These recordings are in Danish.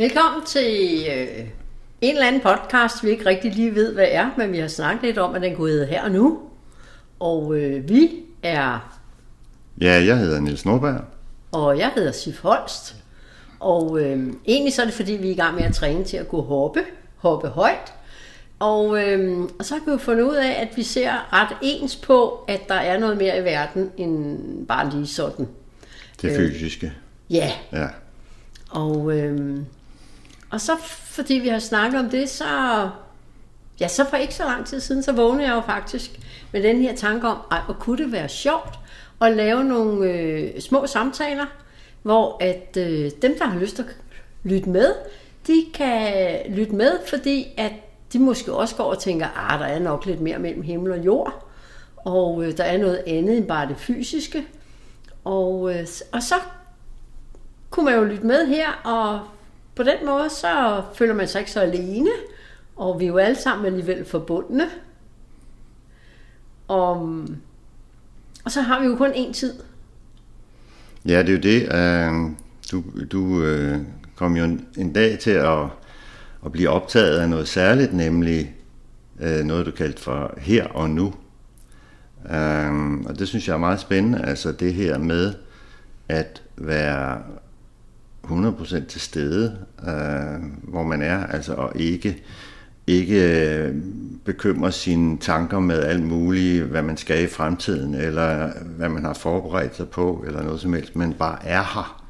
Velkommen til en eller anden podcast, vi ikke rigtig lige ved, hvad er, men vi har snakket lidt om, at den kunne hedde Her og Nu. Og vi er... Ja, jeg hedder Niels Nordberg. Og jeg hedder Sif Holst. Og egentlig så er det, fordi vi er i gang med at træne til at gå hoppe højt. Og så har vi jo fundet ud af, at vi ser ret ens på, at der er noget mere i verden, end bare lige sådan. Det fysiske. Ja. Ja. Og så fordi vi har snakket om det, så for ikke så lang tid siden, så vågnede jeg jo faktisk med den her tanke om, hvor kunne det være sjovt at lave nogle små samtaler, hvor at dem, der har lyst til at lytte med, de kan lytte med, fordi at de måske også går og tænker, der er nok lidt mere mellem himmel og jord, og der er noget andet end bare det fysiske. Og så kunne man jo lytte med her, og på den måde, så føler man sig ikke så alene, og vi er jo alle sammen alligevel forbundne. Og så har vi jo kun én tid. Ja, det er jo det. Du kom jo en dag til at blive optaget af noget særligt, nemlig noget, du kaldte for Her og Nu. Og det synes jeg er meget spændende, altså det her med at være 100% til stede, hvor man er, altså og ikke bekymre sine tanker med alt muligt, hvad man skal i fremtiden, eller hvad man har forberedt sig på, eller noget som helst, men bare er her,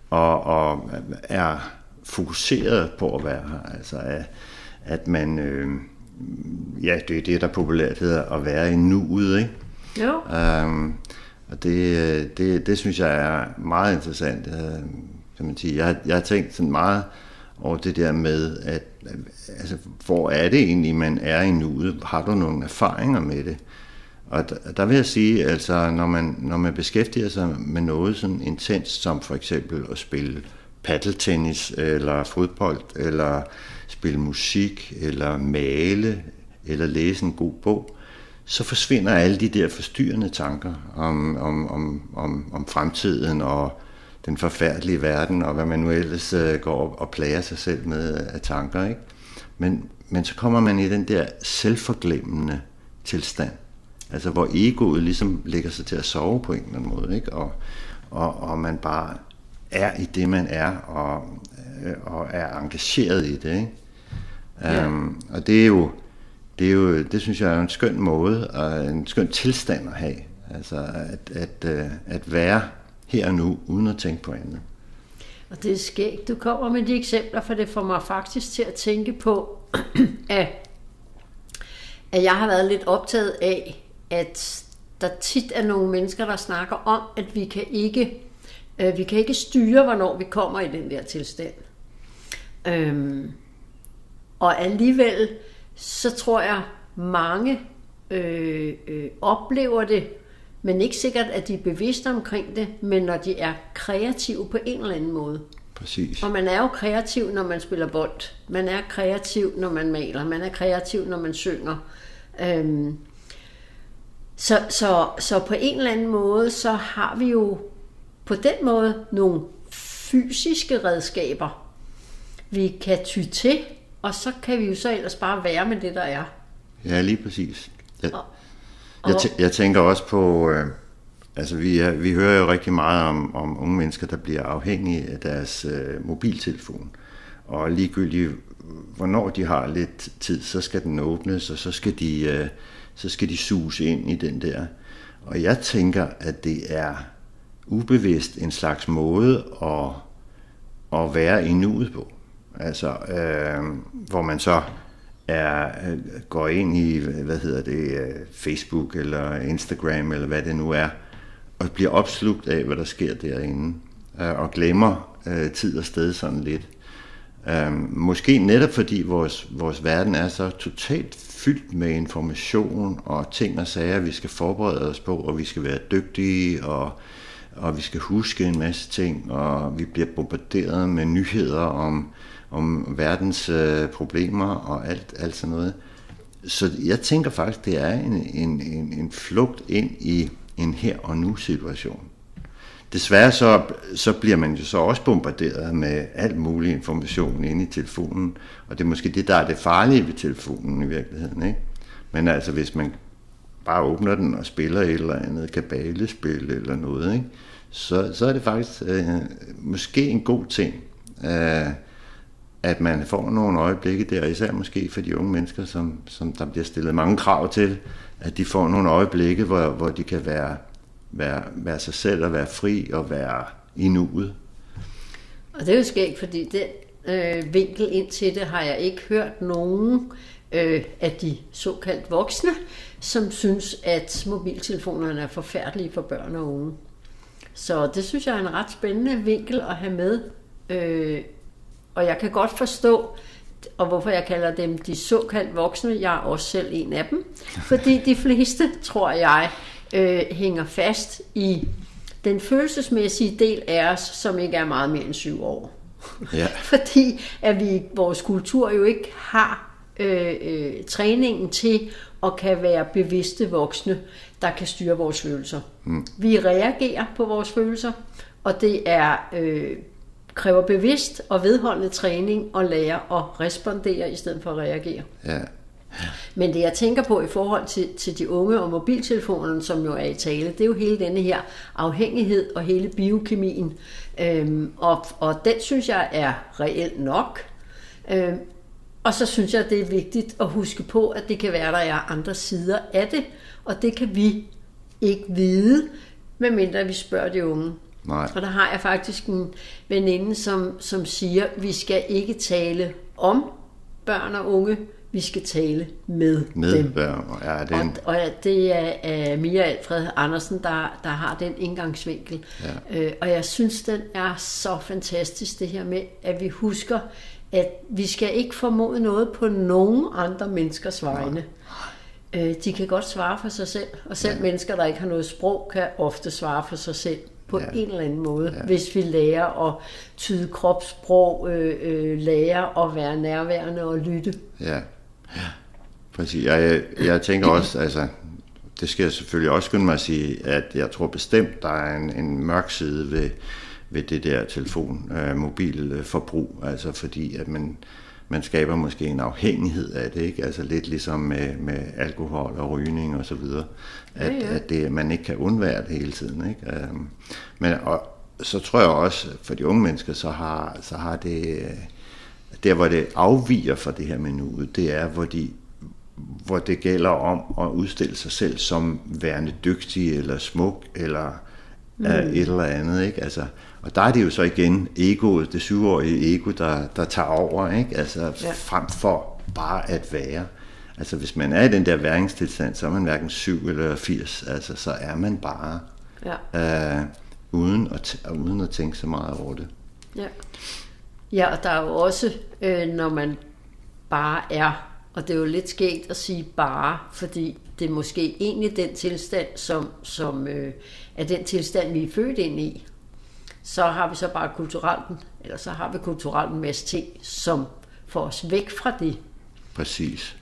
og er fokuseret på at være her, altså at man, det er det, der populært hedder, at være i nuet, ikke? Jo. Og det synes jeg er meget interessant, kan man sige. Jeg har tænkt sådan meget over det der med, at altså, hvor er det egentlig, man er i nuet? Har du nogle erfaringer med det? Og der vil jeg sige, altså når man beskæftiger sig med noget sådan intenst, som for eksempel at spille paddeltennis, eller fodbold, eller spille musik, eller male, eller læse en god bog, så forsvinder alle de der forstyrrende tanker om fremtiden og den forfærdelige verden, og hvad man nu ellers går og plager sig selv med af tanker, ikke? Men så kommer man i den der selvforglemmende tilstand, altså hvor egoet ligesom lægger sig til at sove på en eller anden måde, ikke? Og man bare er i det, man er, og er engageret i det, ikke? Ja. Og det synes jeg er en skøn måde, og en skøn tilstand at have, altså at være her og nu, uden at tænke på andet. Og det er skægt, du kommer med de eksempler, for det får mig faktisk til at tænke på, at jeg har været lidt optaget af, at der tit er nogle mennesker, der snakker om, at vi kan ikke styre, hvornår vi kommer i den der tilstand. Og alligevel, så tror jeg, mange oplever det, men ikke sikkert, at de er bevidste omkring det, men når de er kreative på en eller anden måde. Præcis. Og man er jo kreativ, når man spiller bold. Man er kreativ, når man maler. Man er kreativ, når man synger. Så på en eller anden måde, så har vi jo på den måde nogle fysiske redskaber, vi kan ty til, og så kan vi jo så ellers bare være med det, der er. Ja, lige præcis. Jeg tænker også på, altså vi hører jo rigtig meget om unge mennesker, der bliver afhængige af deres mobiltelefon. Og ligegyldigt, hvornår de har lidt tid, så skal den åbnes, og så skal de suges ind i den der. Og jeg tænker, at det er ubevidst en slags måde at være i nuet på. Altså, hvor man så går ind i, Facebook eller Instagram eller hvad det nu er, og bliver opslugt af, hvad der sker derinde, og glemmer tid og sted sådan lidt. Måske netop fordi vores verden er så totalt fyldt med information og ting og sager, vi skal forberede os på, og vi skal være dygtige, og vi skal huske en masse ting, og vi bliver bombarderet med nyheder om verdens problemer og alt sådan noget. Så jeg tænker faktisk, det er en flugt ind i en her og nu situation. desværre så bliver man jo så også bombarderet med alt mulig information inde i telefonen, og det er måske det, der er det farlige ved telefonen i virkeligheden, ikke? Men altså, hvis man bare åbner den og spiller et eller andet kabalespil eller noget, ikke? Så er det faktisk måske en god ting, at man får nogle øjeblikke der, især måske for de unge mennesker, som der bliver stillet mange krav til, at de får nogle øjeblikke, hvor de kan være sig selv og være fri og være i nuet. Og det er jo skægt, fordi den vinkel ind til det har jeg ikke hørt nogen af de såkaldt voksne, som synes, at mobiltelefonerne er forfærdelige for børn og unge. Så det synes jeg er en ret spændende vinkel at have med. Og jeg kan godt forstå, og hvorfor jeg kalder dem de såkaldt voksne. Jeg er også selv en af dem. Fordi de fleste, tror jeg, hænger fast i den følelsesmæssige del af os, som ikke er meget mere end 7 år. Ja. Fordi at vi i vores kultur jo ikke har træningen til at kan være bevidste voksne, der kan styre vores følelser. Vi reagerer på vores følelser, og det er kræver bevidst og vedholdende træning at lære at respondere i stedet for at reagere. Ja. Men det jeg tænker på i forhold til de unge og mobiltelefonerne, som jo er i tale, det er jo hele denne her afhængighed og hele biokemien. Og den synes jeg er reelt nok. Og så synes jeg, det er vigtigt at huske på, at det kan være, der er andre sider af det, og det kan vi ikke vide, medmindre vi spørger de unge. Nej. Og der har jeg faktisk en veninde, som siger, at vi skal ikke tale om børn og unge, vi skal tale med dem. Børn. Ja, og det er Mia Alfred Andersen, der har den indgangsvinkel. Ja. Og jeg synes, den er så fantastisk, det her med, at vi husker, at vi skal ikke formode noget på nogen andre menneskers vegne. De kan godt svare for sig selv, og selv mennesker, der ikke har noget sprog, kan ofte svare for sig selv på en eller anden måde, hvis vi lærer at tyde kropssprog, lærer at være nærværende og lytte. Ja, præcis. Jeg tænker også, altså, det skal jeg selvfølgelig også skynde mig at sige, at jeg tror bestemt, der er en mørk side ved det der mobilforbrug, altså fordi at man skaber måske en afhængighed af det, ikke? Altså lidt ligesom med alkohol og rygning og så videre, at det, man ikke kan undvære det hele tiden, ikke? Men og så tror jeg også, for de unge mennesker, så har det, der hvor det afviger fra det her med nuet, det er, hvor det gælder om at udstille sig selv som værende dygtig eller smuk, eller et eller andet, ikke? Altså, og der er det jo så igen egoet, det 7-årige ego, der tager over, ikke? Altså frem for bare at være. Altså hvis man er i den der væringstilstand, så er man hverken 7 eller 80, altså så er man bare uden at tænke så meget over det. Ja, og der er jo også, når man bare er, og det er jo lidt skægt at sige bare, fordi det er måske egentlig den tilstand, som er den tilstand, vi er født ind i. Så har vi så bare kulturelt en masse ting, som får os væk fra det. Præcis.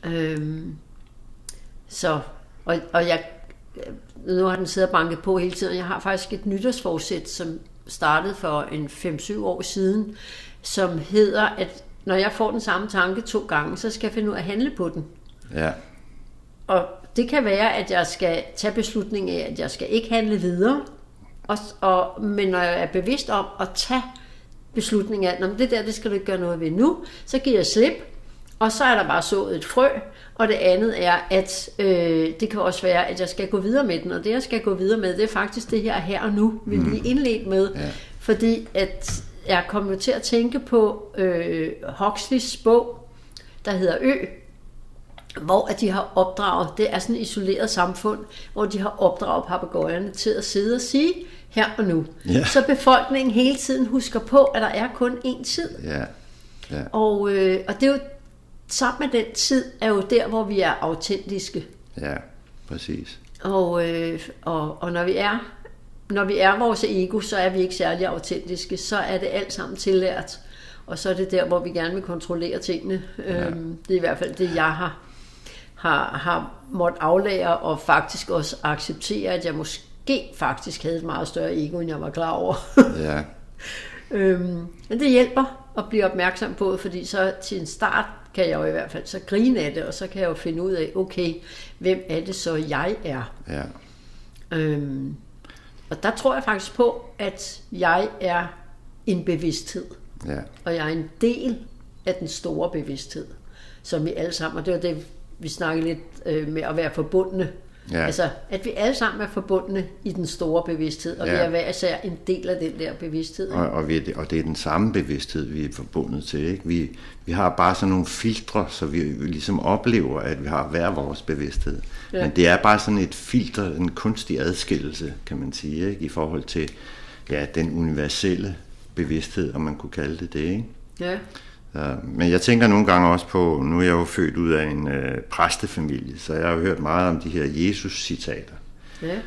Og jeg, nu har den siddet og banket på hele tiden. Jeg har faktisk et nytårsforsæt, som startede for en 5-7 år siden, som hedder, at når jeg får den samme tanke 2 gange, så skal jeg finde ud af at handle på den. Ja. Og det kan være, at jeg skal tage beslutning af, at jeg skal ikke handle videre. Men når jeg er bevidst om at tage beslutning af, at det skal du ikke gøre noget ved nu, så giver jeg slip, og så er der bare sået et frø, og det andet er, at det kan også være, at jeg skal gå videre med den, og det jeg skal gå videre med, det er faktisk det her og nu, vi lige indledt med, fordi at jeg kommer til at tænke på Huxleys bog, der hedder Ø, hvor at de har opdraget, det er sådan et isoleret samfund, hvor de har opdraget papegøjerne til at sidde og sige her og nu. Ja. Så befolkningen hele tiden husker på, at der er kun én tid. Ja. Ja. Og det er jo sammen med den tid, er jo der, hvor vi er autentiske. Ja, præcis. Og når vi er vores ego, så er vi ikke særlig autentiske, så er det alt sammen tillært. Og så er det der, hvor vi gerne vil kontrollere tingene. Ja. Det er i hvert fald det, jeg har måttet aflære, og faktisk også acceptere, at jeg måske faktisk havde et meget større ego, end jeg var klar over. Ja. Men det hjælper at blive opmærksom på det, fordi så til en start kan jeg jo i hvert fald så grine af det, og så kan jeg jo finde ud af, okay, hvem er det så jeg er? Ja. Og der tror jeg faktisk på, at jeg er en bevidsthed. Ja. Og jeg er en del af den store bevidsthed, som vi alle sammen, og det var det, vi snakkede lidt med at være forbundne. Ja. Altså, at vi alle sammen er forbundne i den store bevidsthed, og vi er hver især en del af den der bevidsthed. Og det er den samme bevidsthed, vi er forbundet til. Ikke? Vi har bare sådan nogle filtre, så vi ligesom oplever, at vi har hver vores bevidsthed. Ja. Men det er bare sådan et filter, en kunstig adskillelse, kan man sige, ikke? I forhold til den universelle bevidsthed, om man kunne kalde det, ikke? Ja. Men jeg tænker nogle gange også på, nu er jeg jo født ud af en præstefamilie, så jeg har jo hørt meget om de her Jesus-citater. Ja.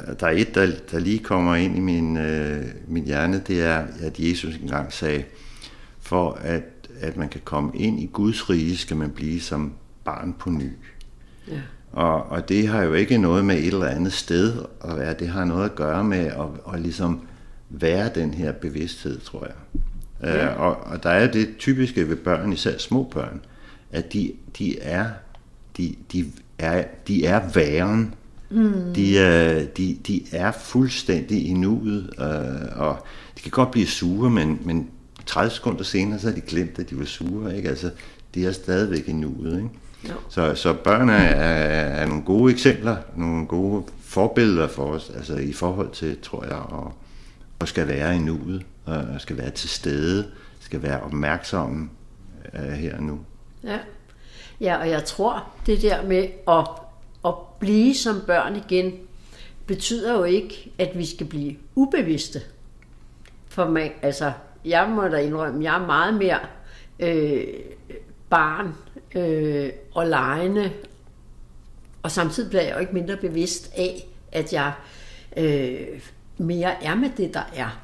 Og der er et, der lige kommer ind i min hjerne, det er, at Jesus engang sagde, for at man kan komme ind i Guds rige, skal man blive som barn på ny. Ja. Og det har jo ikke noget med et eller andet sted at være, det har noget at gøre med at ligesom være den her bevidsthed, tror jeg. Ja. Og der er det typiske ved børn, især små børn, at de er væren. De er fuldstændig i nuet, og de kan godt blive sure, men 30 sekunder senere, så har de glemt, at de var sure, ikke? Altså, de er stadigvæk i nuet, ikke? Så børn er nogle gode eksempler, nogle gode forbilleder for os, altså i forhold til, tror jeg, at skal være i nuet, og skal være til stede, skal være opmærksomme her og nu. Ja, og jeg tror, det der med at blive som børn igen, betyder jo ikke, at vi skal blive ubevidste. For mig, altså, jeg må da indrømme, jeg er meget mere barn og legende, og samtidig bliver jeg jo ikke mindre bevidst af, at jeg mere er med det, der er.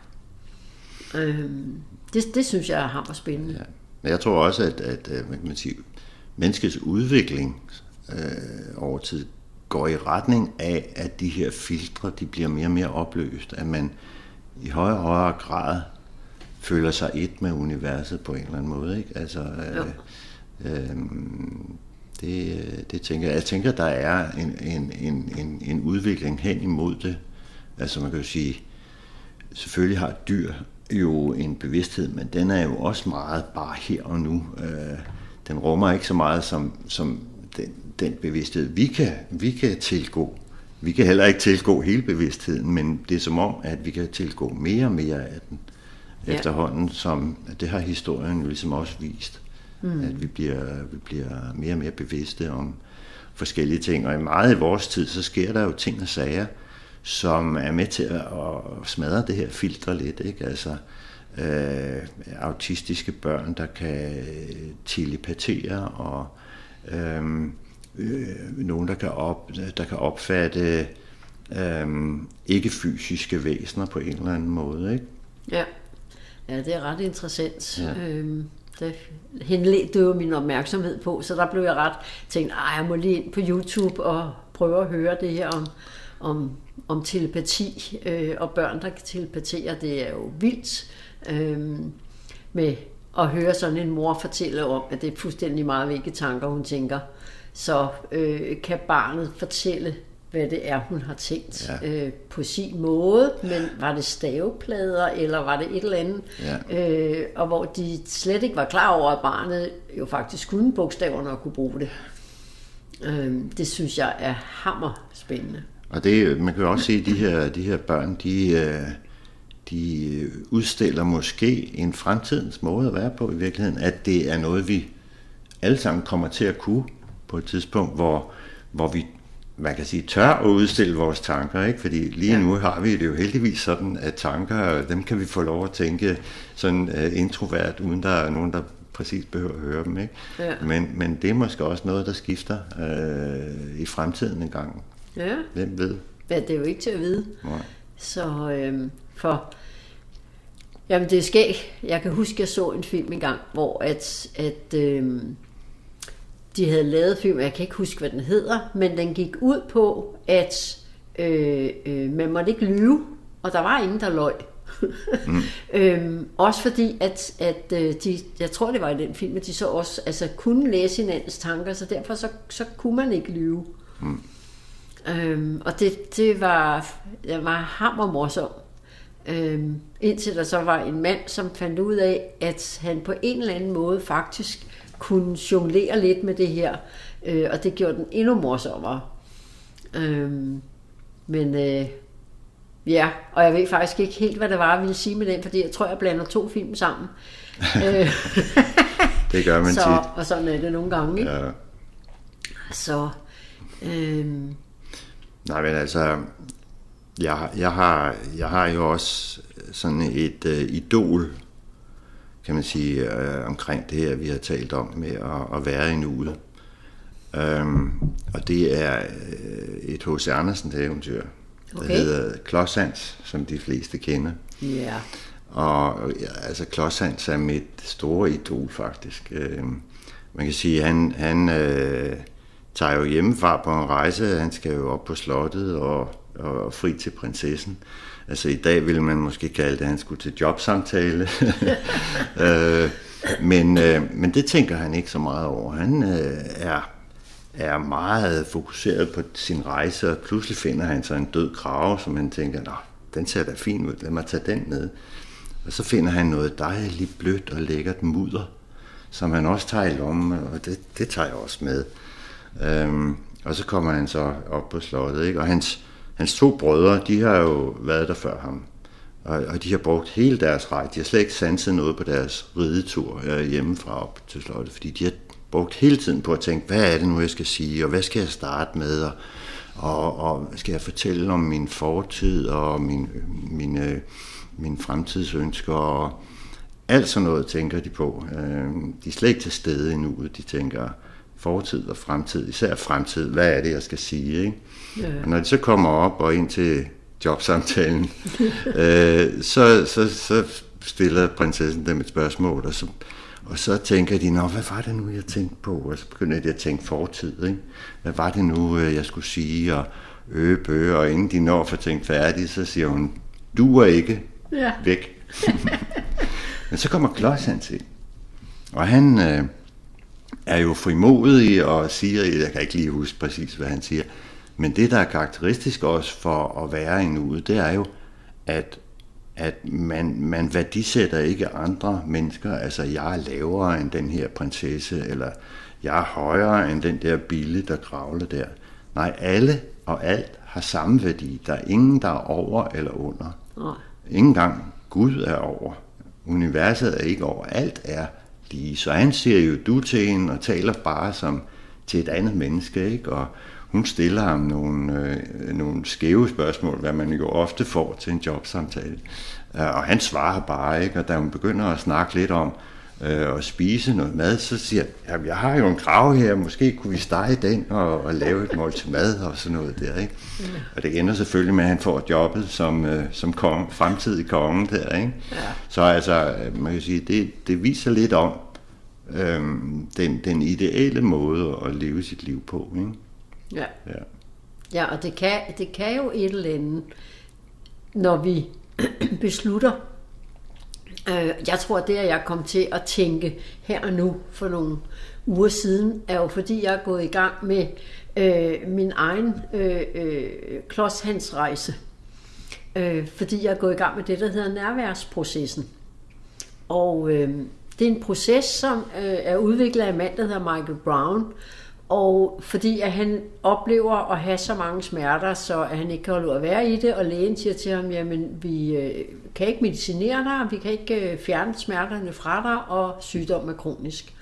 Det synes jeg er hammerspændende. Ja. Men jeg tror også, at man kan sige, menneskets udvikling over tid går i retning af, at de her filtre, de bliver mere og mere opløst, at man i højere og højere grad føler sig et med universet på en eller anden måde, ikke? Altså, det tænker jeg. Jeg tænker, der er en udvikling hen imod det. Altså man kan jo sige, selvfølgelig har dyr jo en bevidsthed, men den er jo også meget bare her og nu. Den rummer ikke så meget som den bevidsthed, vi kan tilgå. Vi kan heller ikke tilgå hele bevidstheden, men det er som om, at vi kan tilgå mere og mere af den efterhånden, som det har historien jo ligesom også vist. At vi bliver mere og mere bevidste om forskellige ting, og meget i vores tid, så sker der jo ting og sager, som er med til at smadre det her filter lidt, ikke? Altså autistiske børn, der kan telepatere, og nogen, der kan opfatte ikke-fysiske væsener på en eller anden måde, ikke? Ja, det er ret interessant. Ja. Det henledte jo min opmærksomhed på, så der blev jeg ret tænkt, jeg må lige ind på YouTube og prøve at høre det her om telepati, og børn, der kan telepatere. Det er jo vildt med at høre sådan en mor fortælle om, at det er fuldstændig meget hvilke tanker hun tænker. Så kan barnet fortælle, hvad det er, hun har tænkt på sin måde, men var det staveplader, eller var det et eller andet, og hvor de slet ikke var klar over, at barnet jo faktisk kunne bogstaverne og kunne bruge det. Det synes jeg er hammerspændende. Og man kan jo også se, at de her børn, de udstiller måske en fremtidens måde at være på i virkeligheden, at det er noget, vi alle sammen kommer til at kunne på et tidspunkt, hvor vi, man kan sige, tør at udstille vores tanker, ikke? Fordi lige nu har vi det jo heldigvis sådan, at tanker, dem kan vi få lov at tænke sådan introvert, uden der er nogen, der præcis behøver at høre dem, ikke? Ja. Men det er måske også noget, der skifter i fremtiden en gang. Ja. Hvem ved? Ja, det er jo ikke til at vide. Nej. Så jamen det er skægt. Jeg kan huske, at jeg så en film engang, hvor de havde lavet film, jeg kan ikke huske, hvad den hedder, men den gik ud på, at man måtte ikke lyve, og der var ingen, der løg. Også fordi, at de, jeg tror det var i den film, at de så også kunne læse hinandens tanker, så derfor så kunne man ikke lyve. Og det var hammermorsomt. Indtil der så var en mand, som fandt ud af, at han på en eller anden måde faktisk kunne jonglere lidt med det her, og det gjorde den endnu morsommere. Ja, og jeg ved faktisk ikke helt, hvad det var, jeg ville sige med den, fordi jeg tror, jeg blander 2 film sammen. Det gør man tit. Og sådan er det nogle gange, ikke? Ja. Så... Nej, men altså, jeg har jo også sådan et idol, kan man sige, omkring det her, vi har talt om med at være i nuet. Og det er et H.C. Andersens eventyr, der hedder Klods Hans, som de fleste kender. Ja. Og altså Klods Hans er mit store idol faktisk. Man kan sige, han tager jo hjemmefra på en rejse. Han skal jo op på slottet og fri til prinsessen. Altså i dag ville man måske kalde det, at han skulle til jobsamtale. Men det tænker han ikke så meget over. Han er meget fokuseret på sin rejse, og pludselig finder han så en død krage, som han tænker, nå, den ser da fin ud, lad mig tage den med. Og så finder han noget dejligt blødt og lækkert mudder, som han også tager i lommen, og det tager jeg også med. Og så kommer han så op på slottet, ikke? Og hans 2 brødre, de har jo været der før ham, og de har brugt hele deres rejse. De har slet ikke sanset noget på deres ridetur hjemmefra op til slottet, fordi de har brugt hele tiden på at tænke, hvad er det nu, jeg skal sige, og hvad skal jeg starte med, og skal jeg fortælle om min fortid og min fremtidsønsker, og alt sådan noget tænker de på. De er slet ikke til stede endnu, de tænker fortid og fremtid, især fremtid, hvad er det, jeg skal sige, ikke? Ja. Og når de så kommer op og ind til jobsamtalen, så stiller prinsessen dem et spørgsmål, og så tænker de, hvad var det nu, jeg tænkte på? Og så begynder de at tænke fortid, ikke? Hvad var det nu, jeg skulle sige, og bøger, og inden de når for tænkt færdigt, så siger hun, du er ikke væk. Men så kommer Klods Hans ind, og han er jo frimodig og siger, jeg kan ikke lige huske præcis, hvad han siger, men det, der er karakteristisk også for at være i nuet, det er jo, at man værdisætter ikke andre mennesker, altså jeg er lavere end den her prinsesse, eller jeg er højere end den der bille, der kravler der. Nej, alle og alt har samme værdi. Der er ingen, der er over eller under. Ingen gang Gud er over. Universet er ikke over. Alt er lige. Så han siger jo du til hende og taler bare som til et andet menneske, ikke? Og hun stiller ham nogle skæve spørgsmål, hvad man jo ofte får til en jobsamtale. Og han svarer bare, ikke? Og da hun begynder at snakke lidt om at spise noget mad, så siger han, jeg har jo en krage her, måske kunne vi stege den og lave et måltid mad og sådan noget der, ikke? Og det ender selvfølgelig med, at han får jobbet som fremtidig konge der, ikke? Ja. Så altså, man kan sige, det viser lidt om den ideelle måde at leve sit liv på, ikke? Ja, og det kan jo et eller andet, når vi beslutter. Jeg tror, det at jeg kom til at tænke her og nu for nogle uger siden, er jo fordi, jeg er gået i gang med min egen Klods Hans rejse. Fordi jeg er gået i gang med det, der hedder nærværsprocessen. Og det er en proces, som er udviklet af en mand, der hedder Michael Brown. Og fordi at han oplever at have så mange smerter, så at han ikke kan holde ud at være i det, og lægen siger til ham, jamen vi kan ikke medicinere dig, vi kan ikke fjerne smerterne fra dig, og sygdommen er kronisk.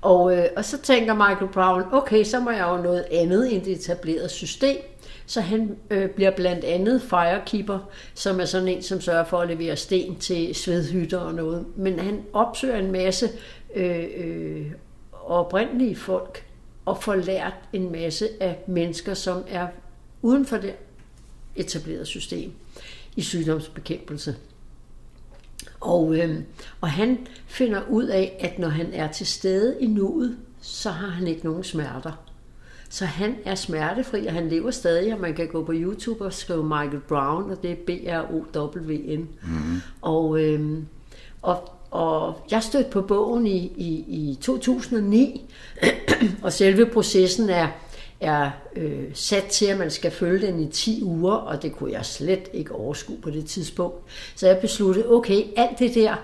Og så tænker Michael Brown, okay, så må jeg jo noget andet end det etablerede system. Så han bliver blandt andet firekeeper, som er sådan en, som sørger for at levere sten til svedhytter og noget. Men han opsøger en masse oprindelige folk, og får lært en masse af mennesker, som er uden for det etablerede system i sygdomsbekæmpelse. Og han finder ud af, at når han er til stede i nuet, så har han ikke nogen smerter. Så han er smertefri, og han lever stadig, og man kan gå på YouTube og skrive Michael Brown, og det er B-R-O-W-N. Og jeg stødte på bogen i 2009, og selve processen er sat til, at man skal følge den i 10 uger, og det kunne jeg slet ikke overskue på det tidspunkt. Så jeg besluttede, okay, alt det der,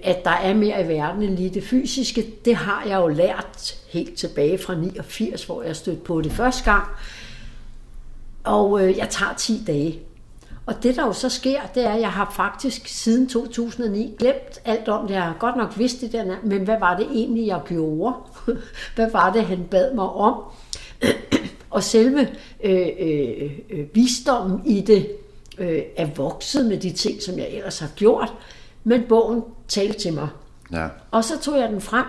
at der er mere i verden end lige det fysiske, det har jeg jo lært helt tilbage fra 89, hvor jeg stødte på det første gang. Og jeg tager 10 dage. Og det der jo så sker, det er, at jeg har faktisk siden 2009 glemt alt om det. Jeg har godt nok vidst det der, men hvad var det egentlig, jeg gjorde? Hvad var det, han bad mig om? Og selve visdommen i det er vokset med de ting, som jeg ellers har gjort. Men bogen talte til mig. Ja. Og så tog jeg den frem,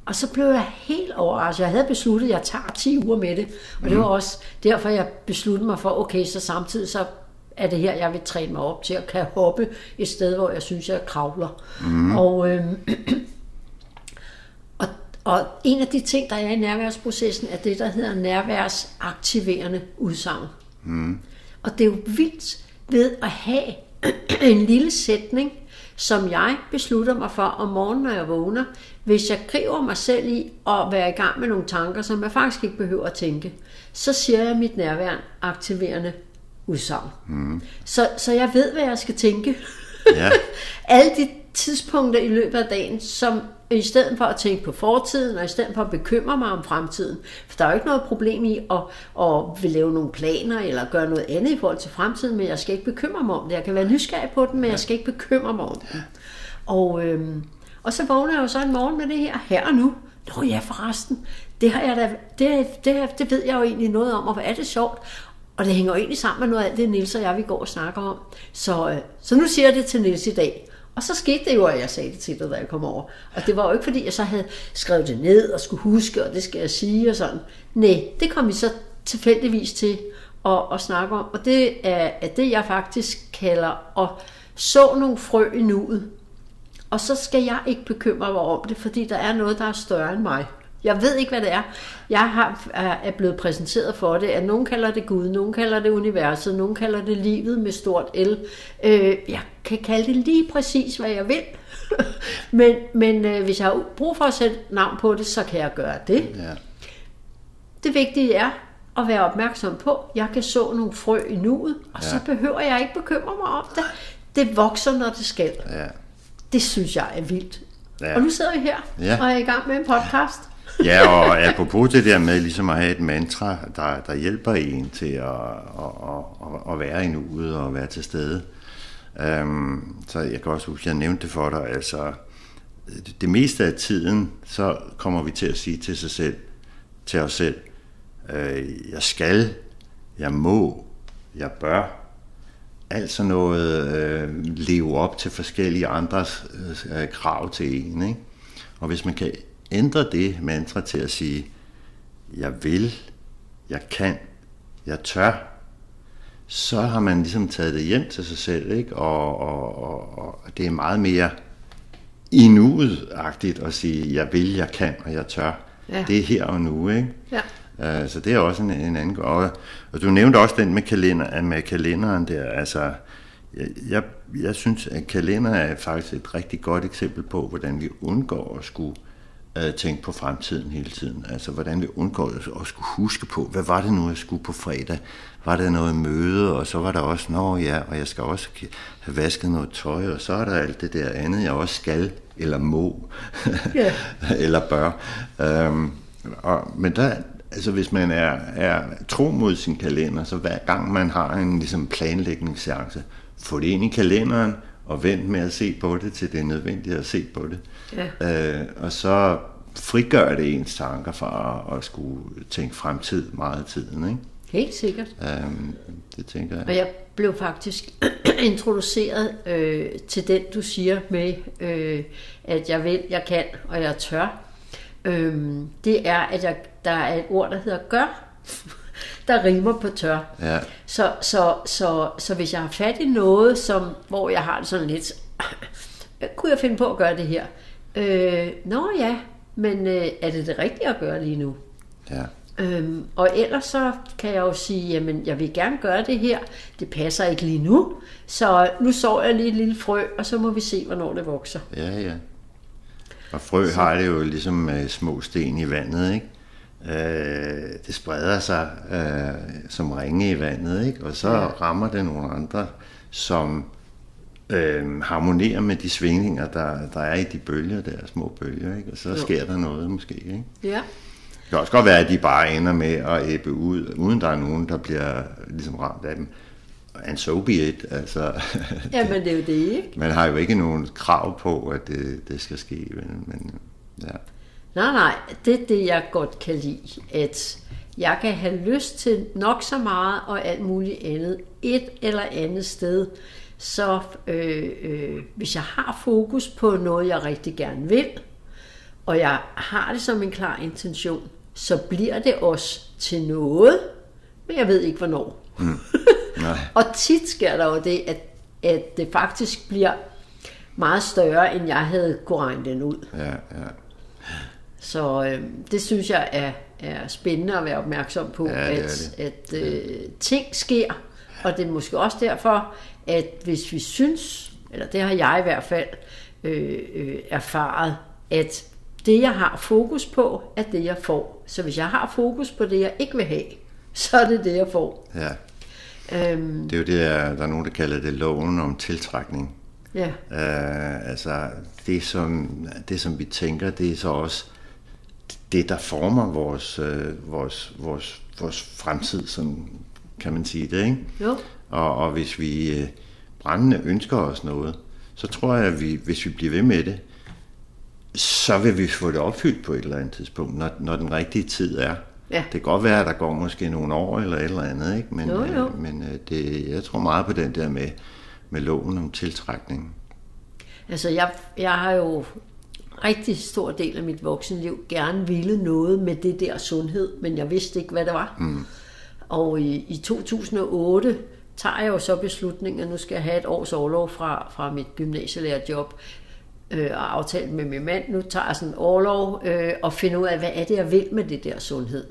og så blev jeg helt overrasket. Jeg havde besluttet, at jeg tager 10 uger med det. Og det var også derfor, jeg besluttede mig for, okay, så samtidig så er det her, jeg vil træne mig op til at kan hoppe et sted, hvor jeg synes, jeg kravler. Og en af de ting, der er i nærværsprocessen, er det, der hedder nærværsaktiverende udsagn. Og det er jo vildt ved at have en lille sætning, som jeg beslutter mig for om morgenen, når jeg vågner, hvis jeg griber mig selv i at være i gang med nogle tanker, som jeg faktisk ikke behøver at tænke, så siger jeg mit nærværsaktiverende udsagn. Så jeg ved, hvad jeg skal tænke. Ja. Alle de tidspunkter i løbet af dagen, som i stedet for at tænke på fortiden, og i stedet for at bekymre mig om fremtiden. For der er jo ikke noget problem i at vil lave nogle planer, eller gøre noget andet i forhold til fremtiden, men jeg skal ikke bekymre mig om det. Jeg kan være nysgerrig på den, men jeg skal ikke bekymre mig om det. Og så vågner jeg jo så en morgen med det her og nu. Nå ja, forresten, det ved jeg jo egentlig noget om, og hvor er det sjovt. Og det hænger jo egentlig sammen med noget af det, Niels og jeg vi går og snakker om. Så nu siger jeg det til Niels i dag. Og så skete det jo, at jeg sagde det til dig, da jeg kom over. Og det var jo ikke, fordi jeg så havde skrevet det ned og skulle huske, og det skal jeg sige og sådan. Nej, det kom vi så tilfældigvis til at snakke om. Og det er det, jeg faktisk kalder at så nogle frø i nuet. Og så skal jeg ikke bekymre mig om det, fordi der er noget, der er større end mig. Jeg ved ikke, hvad det er. Jeg er blevet præsenteret for det, at nogen kalder det Gud, nogen kalder det universet, nogen kalder det livet med stort L. Jeg kan kalde det lige præcis, hvad jeg vil. men hvis jeg har brug for at sætte navn på det, så kan jeg gøre det. Ja. Det vigtige er at være opmærksom på, at jeg kan så nogle frø i nuet, og så behøver jeg ikke bekymre mig om det. Det vokser, når det skal. Ja. Det synes jeg er vildt. Ja. Og nu sidder vi her og er i gang med en podcast. Ja, og apropos det der med ligesom at have et mantra, der hjælper en til at være i nuet og være til stede. Så jeg kan også huske, jeg nævnte det for dig, altså det meste af tiden, så kommer vi til at sige til os selv, jeg skal, jeg må, jeg bør. Altså noget leve op til forskellige andres krav til en, ikke? Og hvis man kan ændre det mantra til at sige, jeg vil, jeg kan, jeg tør, så har man ligesom taget det hjem til sig selv, ikke? Og det er meget mere i nuet-agtigt at sige, jeg vil, jeg kan, og jeg tør. Ja. Det er her og nu, ikke? Ja. Så det er også en anden. Og du nævnte også den med kalenderen der. Altså, jeg synes, at kalender er faktisk et rigtig godt eksempel på, hvordan vi undgår at skulle tænke på fremtiden hele tiden. Altså, hvordan vi undgår at skulle huske på, hvad var det nu, jeg skulle på fredag? Var der noget møde, og så var der også, og jeg skal også have vasket noget tøj, og så er der alt det der andet, jeg også skal, eller må, eller bør. Men der, altså hvis man er tro mod sin kalender, så hver gang man har en ligesom planlægningsseance, få det ind i kalenderen, og vent med at se på det, til det er nødvendigt at se på det. Ja. Og så frigør det ens tanker fra at skulle tænke fremtid meget i tiden, ikke? Helt sikkert. Det tænker jeg. Og jeg blev faktisk introduceret til den, du siger med, at jeg vil, jeg kan, og jeg tør. Det er, at der er et ord, der hedder gør, der rimer på tør. Ja. Så hvis jeg har fat i noget, hvor jeg har det sådan lidt, kunne jeg finde på at gøre det her? Men er det rigtige at gøre lige nu? Ja. Og ellers så kan jeg jo sige, jamen jeg vil gerne gøre det her, det passer ikke lige nu, så nu sår jeg lige et lille frø, og så må vi se, hvornår det vokser. Ja. Og frø har det jo ligesom små sten i vandet, ikke? Det spreder sig som ringe i vandet, ikke? Og så rammer det nogle andre, som harmonerer med de svingninger, der er i de bølger, der små bølger, ikke? Og så sker der noget måske, ikke? Ja. Det kan også godt være, at de bare ender med at æbbe ud, uden der er nogen, der bliver ligesom ramt af dem. And so be it, altså. Jamen det er jo det, ikke? Man har jo ikke nogen krav på, at det skal ske, men ja. Nej, det er det, jeg godt kan lide, at jeg kan have lyst til nok så meget og alt muligt andet, et eller andet sted, så hvis jeg har fokus på noget, jeg rigtig gerne vil, og jeg har det som en klar intention, så bliver det også til noget, men jeg ved ikke, hvornår. Nej. Og tit sker der jo det, at det faktisk bliver meget større, end jeg havde kunne regne den ud. Ja. Så det synes jeg er spændende at være opmærksom på, at ting sker, og det er måske også derfor, at hvis vi synes, eller det har jeg i hvert fald erfaret, at det jeg har fokus på, er det jeg får. Så hvis jeg har fokus på det jeg ikke vil have, så er det det jeg får. Ja. Det er jo det, der er nogen, der kalder det loven om tiltrækning. Ja. Altså det som vi tænker, det er så også det, der former vores fremtid, sådan kan man sige det, ikke? Jo. Og hvis vi brændende ønsker os noget, så tror jeg, at hvis vi bliver ved med det, så vil vi få det opfyldt på et eller andet tidspunkt, når den rigtige tid er. Ja. Det kan godt være, at der går måske nogle år eller et eller andet, ikke? Men, men jeg tror meget på den der med loven om tiltrækning. Altså jeg har jo rigtig stor del af mit voksenliv gerne ville noget med det der sundhed, men jeg vidste ikke, hvad det var. Og i 2008 tager jeg jo så beslutningen, at nu skal jeg have et års orlov fra mit gymnasielærerjob, og aftalt med min mand, nu tager jeg sådan en orlov og finder ud af, hvad er det, jeg vil med det der sundhed.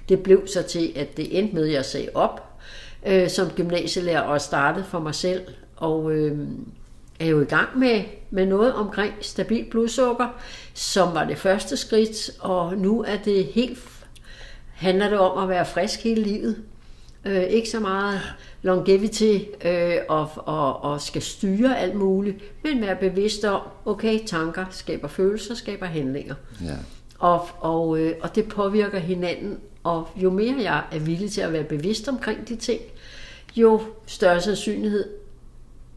Det blev så til, at det endte med, at jeg sagde op som gymnasielærer og startede for mig selv, og er jo i gang med noget omkring stabil blodsukker, som var det første skridt, og nu er det handler det om at være frisk hele livet. Ikke så meget longevity og skal styre alt muligt, men være bevidst om, okay, tanker skaber følelser, skaber handlinger. Ja. Og det påvirker hinanden, og jo mere jeg er villig til at være bevidst omkring de ting, jo større sandsynlighed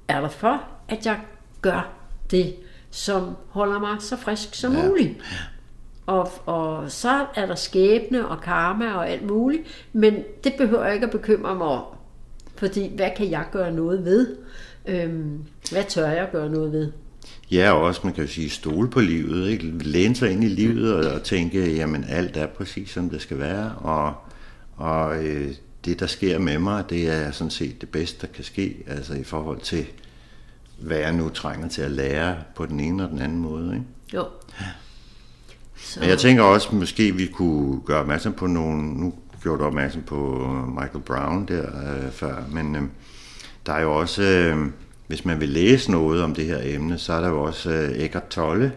er der for, at jeg gør det, som holder mig så frisk som muligt. Og så er der skæbne og karma og alt muligt, men det behøver jeg ikke at bekymre mig om. Fordi hvad kan jeg gøre noget ved? Hvad tør jeg gøre noget ved? Ja, og også man kan jo sige stole på livet, ikke? Læne sig ind i livet og tænke, jamen alt er præcis som det skal være, og det der sker med mig, det er sådan set det bedste der kan ske, altså i forhold til hvad jeg nu trænger til at lære på den ene og den anden måde, ikke? Jo. Så. Men jeg tænker også, måske vi kunne gøre opmærksom på nu gjorde du opmærksom på Michael Brown der før, men der er jo også, hvis man vil læse noget om det her emne, så er der jo også Eckhart Tolle,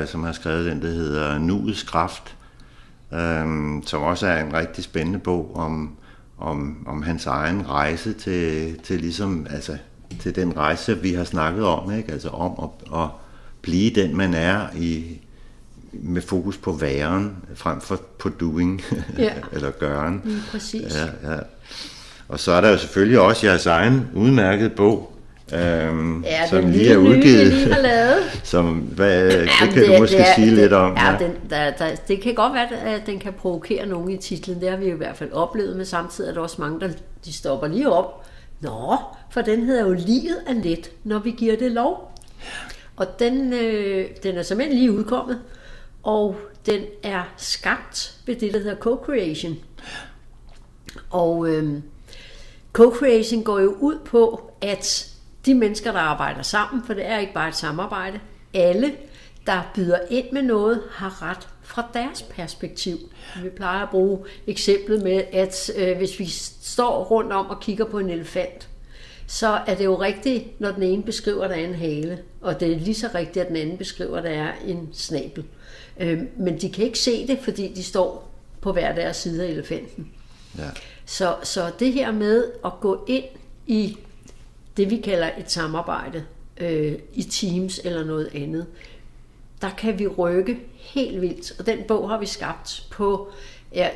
som har skrevet den, der hedder Nuets kraft, som også er en rigtig spændende bog om hans egen rejse til ligesom, altså til den rejse, vi har snakket om, ikke? Altså om at blive den, man er med fokus på væren, frem for på doing, eller gøren. Præcis. Ja. Og så er der jo selvfølgelig også jeres egen udmærkede bog, som lige er udgivet. Lige har lavet. Det kan du måske sige lidt om. Det kan godt være, at den kan provokere nogen i titlen. Det har vi jo i hvert fald oplevet, men samtidig er der også mange, de stopper lige op. Nå, for den hedder jo Livet er let, når vi giver det lov. Og den er simpelthen lige udkommet, og den er skabt ved det, der hedder co-creation. Og co-creation går jo ud på, at de mennesker, der arbejder sammen, for det er ikke bare et samarbejde, alle, der byder ind med noget, har ret fra deres perspektiv. Vi plejer at bruge eksemplet med, at hvis vi står rundt om og kigger på en elefant, så er det jo rigtigt, når den ene beskriver, at der er en hale, og det er lige så rigtigt, at den anden beskriver, at der er en snabel. Men de kan ikke se det, fordi de står på hver deres side af elefanten. Ja. Så det her med at gå ind i det, vi kalder et samarbejde, i teams eller noget andet, der kan vi rykke helt vildt. Og den bog har vi skabt på,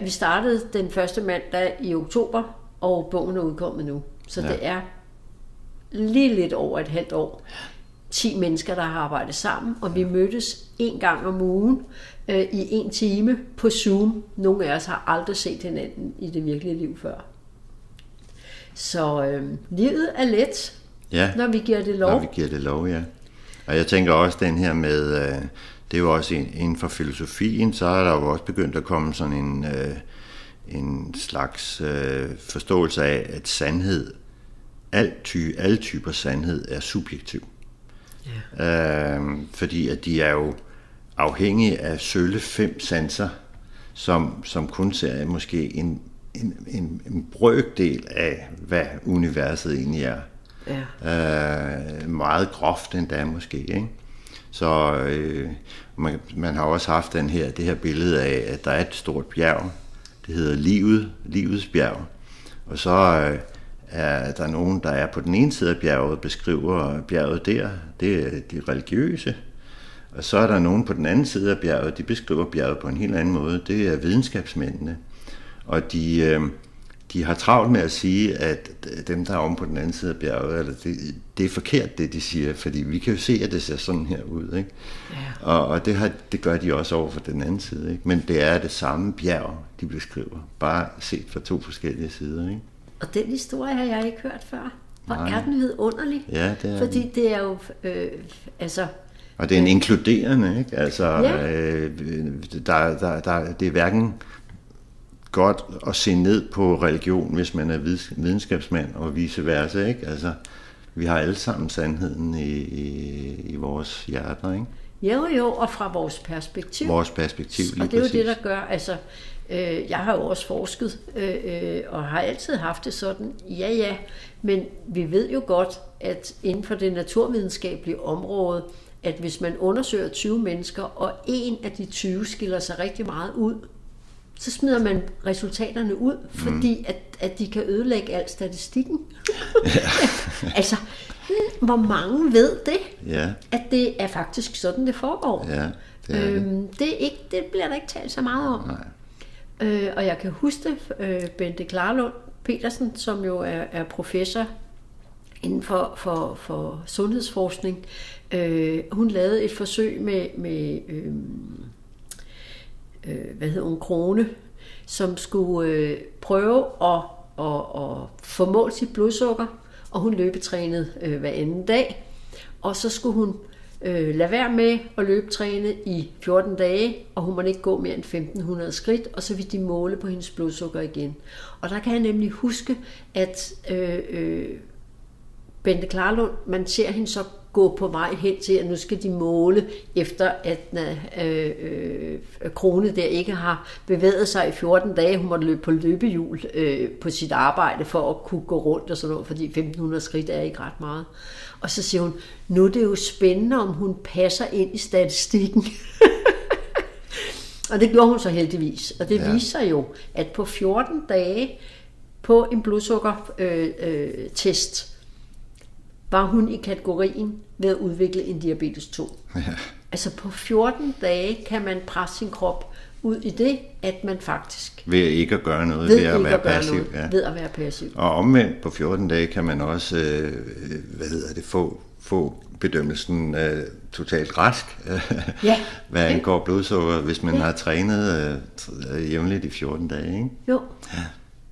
vi startede den første mandag i oktober, og bogen er udkommet nu. Så det er lige lidt over et halvt år. 10 mennesker, der har arbejdet sammen, og vi mødtes 1 gang om ugen i 1 time på Zoom. Nogle af os har aldrig set hinanden i det virkelige liv før. Så livet er let, når vi giver det lov. Når vi giver det lov, ja. Og jeg tænker også den her med, det er jo også inden for filosofien, så er der jo også begyndt at komme sådan en slags forståelse af, at sandhed, alle typer sandhed er subjektiv. Ja. Fordi at de er jo afhængige af sølle 5 sanser, som kun ser måske en brøkdel af, hvad universet egentlig er. Ja. Meget groft endda måske, ikke? Så man har også haft det her billede af, at der er et stort bjerg, det hedder livets bjerg, og så er der nogen, der er på den ene side af bjerget, beskriver bjerget der, det er de religiøse, og så er der nogen på den anden side af bjerget, de beskriver bjerget på en helt anden måde, det er videnskabsmændene, og de har travlt med at sige, at dem, der er om på den anden side af bjerget, eller det er forkert, det de siger, fordi vi kan jo se, at det ser sådan her ud, ikke? Ja. Og det gør de også over for den anden side, ikke? Men det er det samme bjerg, de beskriver, bare set fra 2 forskellige sider, ikke? Og den historie har jeg ikke hørt før. Hvor er den vidunderlig? Ja, det er fordi det er jo, og det er en inkluderende, ikke? Altså, det er hverken godt at se ned på religion, hvis man er videnskabsmand, og vice versa, ikke? Altså, vi har alle sammen sandheden i vores hjerter, ikke? Jo, og fra vores perspektiv. Vores perspektiv, lige og det er præcis. Jo det, der gør, altså, jeg har jo også forsket, og har altid haft det sådan, ja, men vi ved jo godt, at inden for det naturvidenskabelige område, at hvis man undersøger 20 mennesker, og en af de 20 skiller sig rigtig meget ud, så smider man resultaterne ud, fordi at de kan ødelægge al statistikken. Altså, hvor mange ved det? Ja. At det er faktisk sådan, det foregår. Ja, det bliver der ikke talt så meget om. Nej. Og jeg kan huske Bente Klarlund Petersen, som jo er professor inden for sundhedsforskning. Hun lavede et forsøg med Krone, som skulle prøve at få målt sit blodsukker, og hun løbetrænede hver anden dag, og så skulle hun lade være med at løbetræne i 14 dage, og hun måtte ikke gå mere end 1500 skridt, og så ville de måle på hendes blodsukker igen. Og der kan jeg nemlig huske, at Bente Klarlund, man ser hende så gå på vej hen til, at nu skal de måle, efter at Krone der ikke har bevæget sig i 14 dage. Hun måtte løbe på løbehjul på sit arbejde for at kunne gå rundt og sådan noget, fordi 1500 skridt er ikke ret meget. Og så siger hun, nu er det jo spændende, om hun passer ind i statistikken. Og det gjorde hun så heldigvis. Og det viser sig jo, at på 14 dage på en blodsukkertest, var hun i kategorien ved at udvikle en diabetes 2. Ja. Altså på 14 dage kan man presse sin krop ud i det, at man faktisk... Ved ikke at gøre noget, ved at være passiv. Ja. Ved at være passiv. Og omvendt på 14 dage kan man også, få bedømmelsen totalt rask, hvad angår blodsukker, hvis man har trænet jævnligt i 14 dage, ikke? Jo,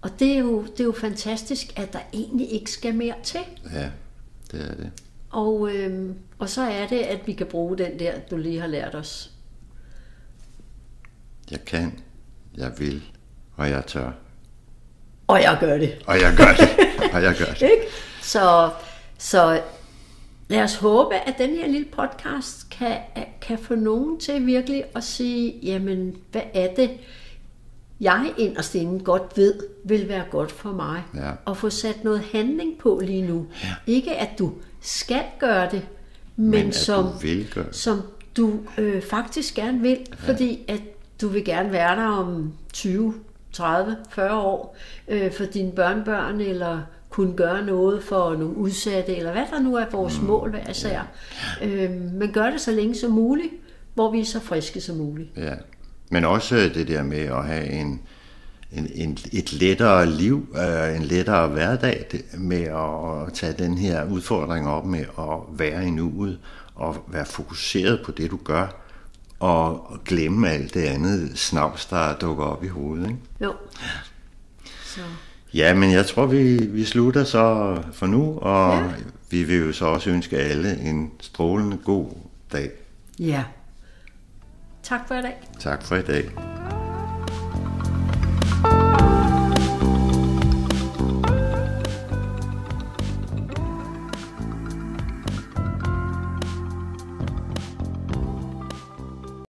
og det er jo fantastisk, at der egentlig ikke skal mere til. Ja. Det er det. Og så er det, at vi kan bruge den der, du lige har lært os. Jeg kan, jeg vil, og jeg tør. Og jeg gør det. Og jeg gør det. Ikke? Så lad os håbe, at den her lille podcast kan få nogen til virkelig at sige, jamen, hvad er det, jeg inderst inde godt ved, vil være godt for mig. Ja. Og få sat noget handling på lige nu. Ja. Ikke at du skal gøre det, men som du vil gøre. Som du faktisk gerne vil, fordi at du vil gerne være der om 20, 30, 40 år for dine børnebørn, eller kunne gøre noget for nogle udsatte, eller hvad der nu er vores mål hver især. Men gør det så længe som muligt, hvor vi er så friske som muligt. Ja. Men også det der med at have et lettere liv, en lettere hverdag, med at tage den her udfordring op med at være i nuet, og være fokuseret på det, du gør, og glemme alt det andet snavs, der dukker op i hovedet. Ikke? Jo. Så. Ja, men jeg tror, vi slutter så for nu, og vi vil jo så også ønske alle en strålende god dag. Ja. Tak for i dag. Tak for i dag.